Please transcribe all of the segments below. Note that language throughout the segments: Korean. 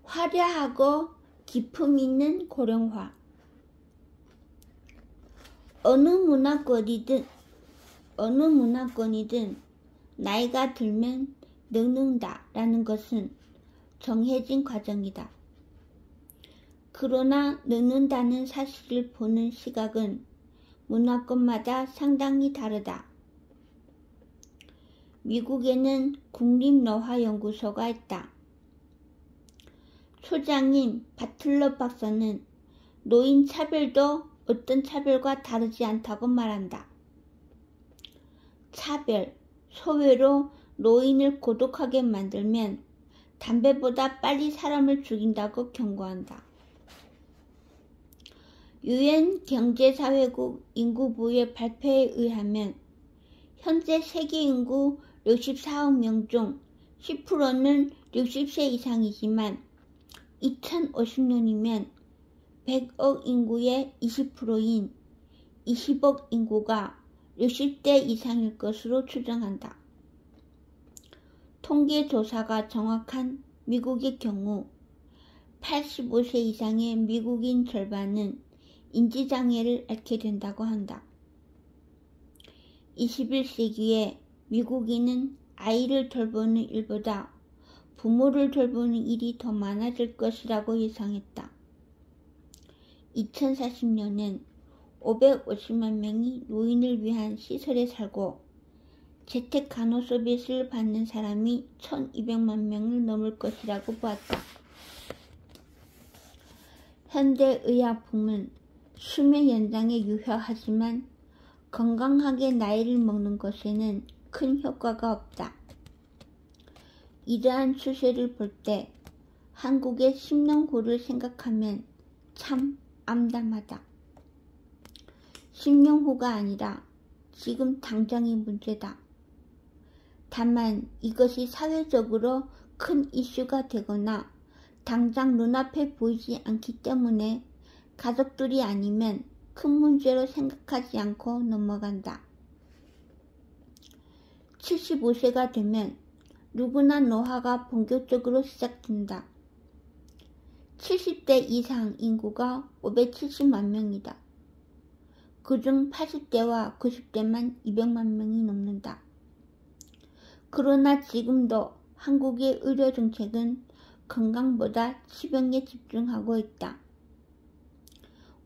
화려하고 기품 있는 고령화. 어느 문화권이든 나이가 들면 늙는다 라는 것은 정해진 과정이다. 그러나 늙는다는 사실을 보는 시각은 문화권마다 상당히 다르다. 미국에는 국립노화연구소가 있다. 소장인 바틀러 박사는 노인 차별도 어떤 차별과 다르지 않다고 말한다. 차별, 소외로 노인을 고독하게 만들면 담배보다 빨리 사람을 죽인다고 경고한다. 유엔 경제사회국 인구부의 발표에 의하면 현재 세계 인구 64억 명 중 10%는 60세 이상이지만 2050년이면 100억 인구의 20%인 20억 인구가 60대 이상일 것으로 추정한다. 통계조사가 정확한 미국의 경우 85세 이상의 미국인 절반은 인지장애를 앓게 된다고 한다. 21세기에 미국인은 아이를 돌보는 일보다 부모를 돌보는 일이 더 많아질 것이라고 예상했다. 2040년엔 550만 명이 노인을 위한 시설에 살고 재택 간호 서비스를 받는 사람이 1200만 명을 넘을 것이라고 보았다. 현대의약품은 수명 연장에 유효하지만 건강하게 나이를 먹는 것에는 큰 효과가 없다. 이러한 추세를 볼 때 한국의 10년 후를 생각하면 참 암담하다. 10년 후가 아니라 지금 당장이 문제다. 다만 이것이 사회적으로 큰 이슈가 되거나 당장 눈앞에 보이지 않기 때문에 가족들이 아니면 큰 문제로 생각하지 않고 넘어간다. 75세가 되면 누구나 노화가 본격적으로 시작된다. 70대 이상 인구가 570만 명이다. 그중 80대와 90대만 200만 명이 넘는다. 그러나 지금도 한국의 의료정책은 건강보다 치병에 집중하고 있다.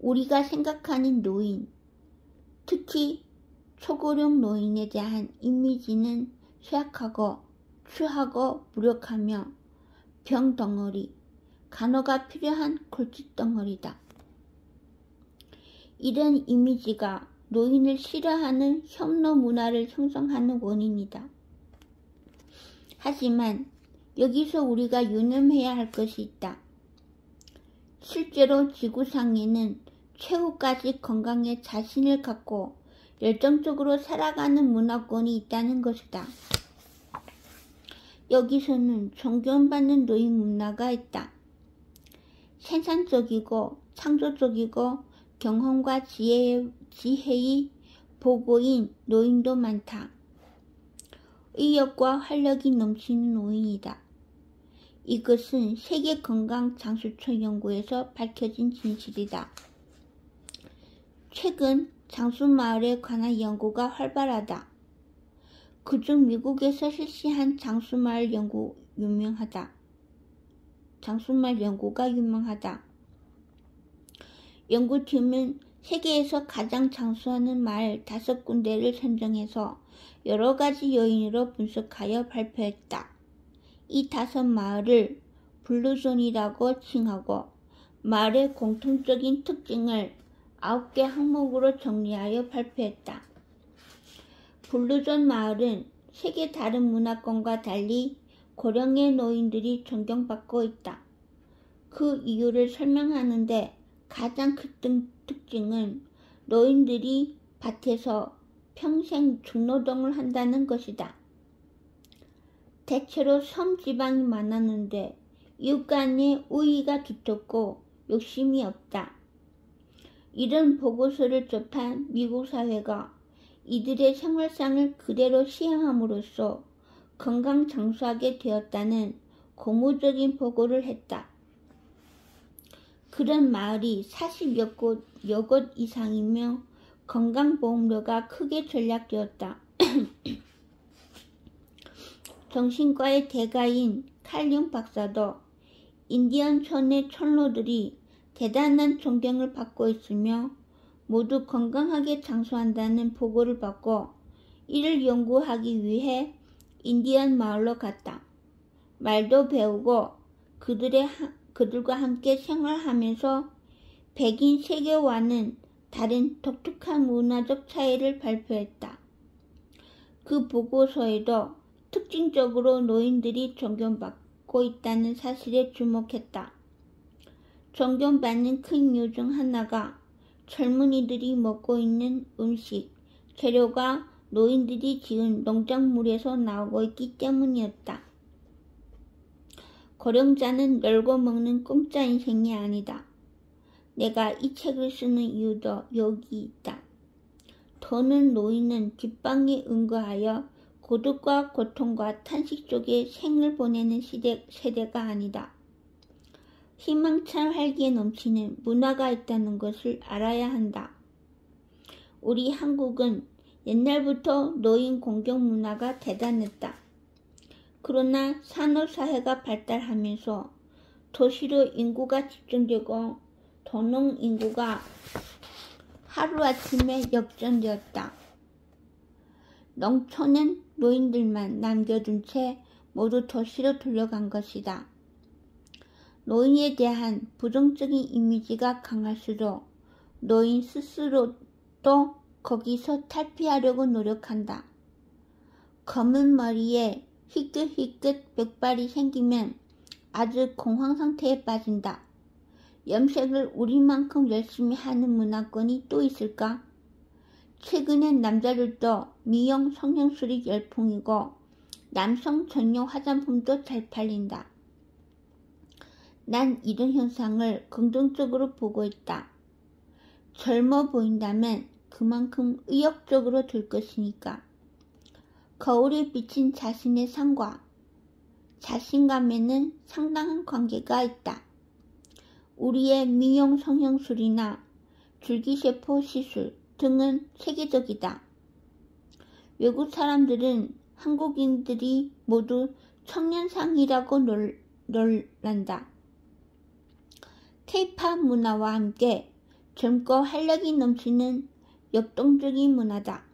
우리가 생각하는 노인, 특히 초고령 노인에 대한 이미지는 쇠약하고 추하고 무력하며 병덩어리, 간호가 필요한 골칫덩어리다. 이런 이미지가 노인을 싫어하는 혐오 문화를 형성하는 원인이다. 하지만 여기서 우리가 유념해야 할 것이 있다. 실제로 지구상에는 최후까지 건강에 자신을 갖고 열정적으로 살아가는 문화권이 있다는 것이다. 여기서는 존경받는 노인 문화가 있다. 생산적이고 창조적이고 경험과 지혜의 보고인 노인도 많다. 의욕과 활력이 넘치는 노인이다. 이것은 세계건강장수청 연구에서 밝혀진 진실이다. 최근 장수마을에 관한 연구가 활발하다. 그중 미국에서 실시한 장수마을 연구가 유명하다. 연구팀은 세계에서 가장 장수하는 마을 5군데를 선정해서 여러가지 요인으로 분석하여 발표했다. 이 5마을을 블루존이라고 칭하고 마을의 공통적인 특징을 9개 항목으로 정리하여 발표했다. 블루존 마을은 세계 다른 문화권과 달리 고령의 노인들이 존경받고 있다. 그 이유를 설명하는데 가장 큰 특징은 노인들이 밭에서 평생 중노동을 한다는 것이다. 대체로 섬 지방이 많았는데 이웃 간의 우위가 두텁고 욕심이 없다. 이런 보고서를 접한 미국 사회가 이들의 생활상을 그대로 시행함으로써 건강 장수하게 되었다는 고무적인 보고를 했다. 그런 마을이 40여 곳 이상이며 건강보험료가 크게 절약되었다. 정신과의 대가인 칼융 박사도 인디언촌의 촌로들이 대단한 존경을 받고 있으며 모두 건강하게 장수한다는 보고를 받고 이를 연구하기 위해 인디언 마을로 갔다. 말도 배우고 그들과 함께 생활하면서 백인 세계와는 다른 독특한 문화적 차이를 발표했다. 그 보고서에도 특징적으로 노인들이 존경받고 있다는 사실에 주목했다. 존경받는 큰 이유 중 하나가 젊은이들이 먹고 있는 음식, 재료가 노인들이 지은 농작물에서 나오고 있기 때문이었다. 고령자는 널고 먹는 공짜 인생이 아니다. 내가 이 책을 쓰는 이유도 여기 있다. 더는 노인은 뒷방에 응거하여 고독과 고통과 탄식 속에 생을 보내는 세대가 아니다. 희망찬 활기에 넘치는 문화가 있다는 것을 알아야 한다. 우리 한국은 옛날부터 노인 공경 문화가 대단했다. 그러나 산업사회가 발달하면서 도시로 인구가 집중되고 도농 인구가 하루아침에 역전되었다. 농촌은 노인들만 남겨둔 채 모두 도시로 돌려간 것이다. 노인에 대한 부정적인 이미지가 강할수록 노인 스스로도 거기서 탈피하려고 노력한다. 검은 머리에 희끗희끗 백발이 생기면 아주 공황상태에 빠진다. 염색을 우리만큼 열심히 하는 문화권이 또 있을까? 최근엔 남자들도 미용 성형술이 열풍이고 남성 전용 화장품도 잘 팔린다. 난 이런 현상을 긍정적으로 보고 있다. 젊어 보인다면 그만큼 의욕적으로 될 것이니까. 거울에 비친 자신의 삶과 자신감에는 상당한 관계가 있다. 우리의 미용 성형술이나 줄기세포 시술 등은 세계적이다. 외국 사람들은 한국인들이 모두 청년상이라고 놀란다. K-팝 문화와 함께 젊고 활력이 넘치는 역동적인 문화다.